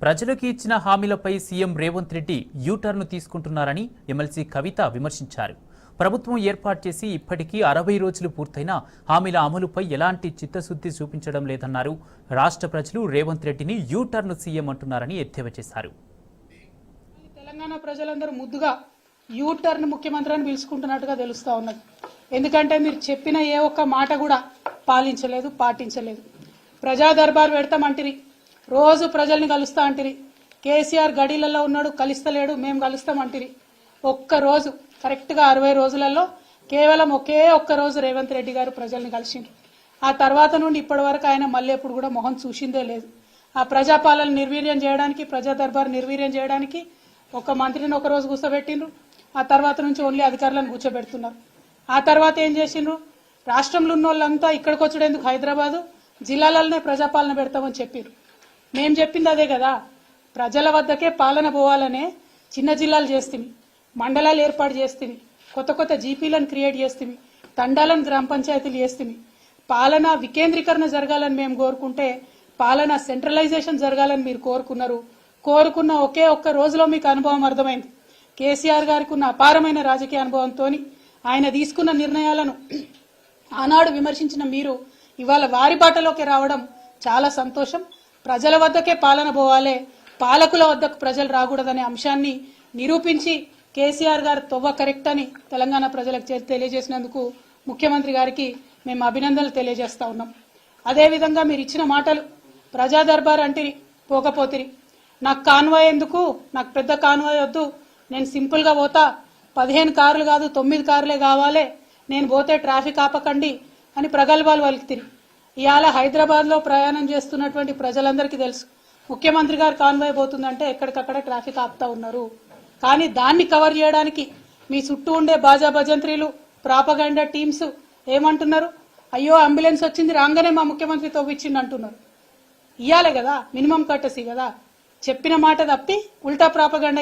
ప్రజలకు ఇచ్చిన హామీలపై CM Revanth Reddy U turn తీసుకుంటున్నారని ఎమ్మెల్సీ కవిత విమర్శించారు. ప్రభుత్వం ఏర్పాటు చేసి ఇప్పటికీ 60 రోజులు పూర్తయినా హామీల అమలుపై ఎలాంటి చిత్తశుద్ధి చూపించడం లేదన్నారు. రాష్ట్ర ప్రజలు రేవంత్ రెడ్డిని యూటర్న్ సీఎం అంటున్నారని ఎద్దేవా చేశారు. తెలంగాణ ప్రజలందరూ ముద్దుగా యూటర్న్ ముఖ్యమంత్రి అని పిలుచుకుంటున్నట్టుగా తెలుస్తా ఉన్నది. ఎందుకంటే మీరు చెప్పిన ఏ ఒక్క మాట కూడా పాటించలేదు. ప్రజా దర్బార్ పెడతామంటిరి, రోజు ప్రజల్ని కలుస్తా అంటిరి. కేసీఆర్ గడిలలో ఉన్నాడు, కలుస్తలేడు, మేము కలుస్తామంటిరి. ఒక్క రోజు కరెక్ట్గా 60 రోజులలో కేవలం ఒకే ఒక్క రోజు రేవంత్ రెడ్డి గారు ప్రజల్ని కలిసిండ్రు. ఆ తర్వాత నుండి ఇప్పటి వరకు ఆయన మళ్ళీ ఎప్పుడు కూడా మొహం చూసిందే లేదు. ఆ ప్రజాపాలన నిర్వీర్యం చేయడానికి, ప్రజా దర్బార్ నిర్వీర్యం చేయడానికి ఒక మంత్రిని ఒక రోజు కూర్చోబెట్టిండ్రు. ఆ తర్వాత నుంచి ఓన్లీ అధికారులను కూర్చోబెడుతున్నారు. ఆ తర్వాత ఏం చేసిండ్రు? రాష్ట్రంలో ఉన్న వాళ్ళంతా ఇక్కడికి వచ్చేందుకు హైదరాబాదు జిల్లాలలోనే ప్రజాపాలన పెడతామని చెప్పారు. మేము చెప్పింది అదే కదా, ప్రజల వద్దకే పాలన పోవాలనే చిన్న జిల్లాలు చేస్తుంది, మండలాలు ఏర్పాటు చేస్తుంది, కొత్త జీపీలను క్రియేట్ చేస్తుంది, తండాలను గ్రామ పంచాయతీలు చేస్తుంది. పాలన వికేంద్రీకరణ జరగాలని మేము కోరుకుంటే పాలన సెంట్రలైజేషన్ జరగాలని మీరు కోరుకున్న ఒకే ఒక్క రోజులో మీకు అనుభవం అర్థమైంది. కేసీఆర్ గారికి ఉన్న అపారమైన రాజకీయ అనుభవంతో ఆయన తీసుకున్న నిర్ణయాలను ఆనాడు విమర్శించిన మీరు ఇవాళ వారి బాటలోకి రావడం చాలా సంతోషం. ప్రజల వద్దకే పాలన పోవాలే, పాలకుల వద్దకు ప్రజలు రాకూడదనే అంశాన్ని నిరూపించి కేసీఆర్ గారు తొవ్వ కరెక్ట్ అని తెలంగాణ ప్రజలకు తెలియజేసినందుకు ముఖ్యమంత్రి గారికి మేము అభినందనలు తెలియజేస్తా ఉన్నాం. అదేవిధంగా మీరు ఇచ్చిన మాటలు, ప్రజా దర్బార్ అంటిరి, పోకపోతిరి. నాకు కాన్వాయ్ ఎందుకు, నాకు పెద్ద కాన్వాయ్ వద్దు, నేను సింపుల్గా పోతా, 15 కార్లు కాదు 9 కార్లే కావాలి, నేను పోతే ట్రాఫిక్ ఆపకండి అని ప్రగల్భాలు పలుకుతిరి. ఇవాళ హైదరాబాద్లో ప్రయాణం చేస్తున్నటువంటి ప్రజలందరికీ తెలుసు, ముఖ్యమంత్రి గారు కాన్వాయ్ పోతుందంటే ఎక్కడికక్కడ ట్రాఫిక్ ఆపుతా ఉన్నారు. కానీ దాన్ని కవర్ చేయడానికి మీ చుట్టూ ఉండే బాజా భజంత్రీలు, ప్రాపగండా టీమ్స్ ఏమంటున్నారు? అయ్యో అంబులెన్స్ వచ్చింది రాగానే మా ముఖ్యమంత్రి తవ్విచ్చింది అంటున్నారు. ఇయ్యాలే కదా, మినిమం కట్టసి కదా, చెప్పిన మాట తప్పి ఉల్టా ప్రాపగండా